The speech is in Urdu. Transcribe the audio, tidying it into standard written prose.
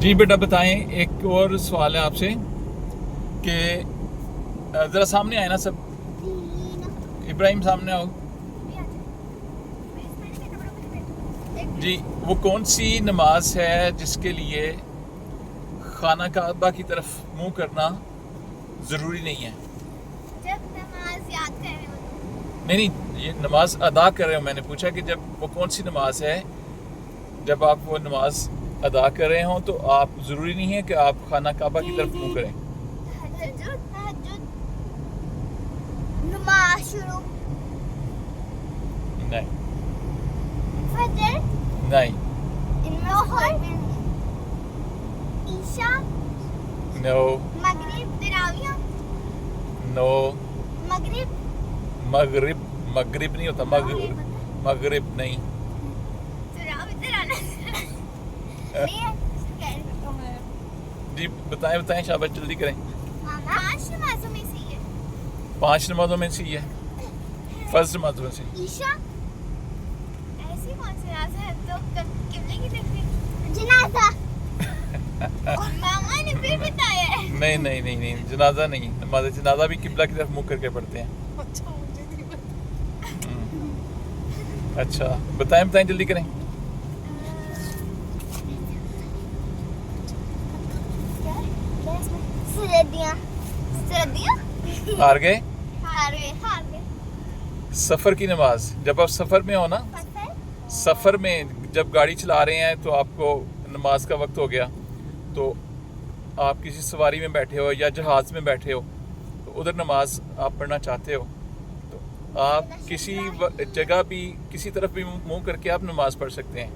جی بیٹا بتائیں، ایک اور سوال ہے آپ سے کہ ذرا سامنے آئے نا سب، ابراہیم سامنے آؤ جی. وہ کون سی نماز ہے جس کے لیے خانہ کعبہ کی طرف منہ کرنا ضروری نہیں ہے؟ جب نماز یاد کر رہے ہو. نہیں، یہ نماز ادا کر رہے ہو. میں نے پوچھا کہ جب وہ کون سی نماز ہے جب آپ وہ نماز ادا کر رہے ہوں تو آپ ضروری نہیں ہے کہ آپ خانہ کعبہ کی طرف منہ کریں. تہجد نماز شروع. نہیں فجر. نہیں ظہر. عشاء. نو مغرب. تراویح. نو مغرب. مغرب نہیں ہوتا. مغرب نہیں. جی بتائیں شاباش جلدی کریں. 5 نمازوں میں سے یہ 5 نمازوں میں سے یہ فرض نمازوں میں سے. عشاء. ایسی کون سی نماز ہے تو قبلے کی طرف. جنازہ. ماما نے پھر بتایا ہے. نہیں جنازہ نہیں. نماز جنازہ بھی قبلہ کی طرف منہ کر کے پڑھتے ہیں. اچھا بتائیں جلدی کریں. سردیاں. ہار گئے. ہار گئے. سفر کی نماز. جب آپ سفر میں ہو نا، سفر میں جب گاڑی چلا رہے ہیں تو آپ کو نماز کا وقت ہو گیا، تو آپ کسی سواری میں بیٹھے ہو یا جہاز میں بیٹھے ہو تو ادھر نماز آپ پڑھنا چاہتے ہو تو آپ کسی جگہ بھی کسی طرف بھی منہ کر کے آپ نماز پڑھ سکتے ہیں.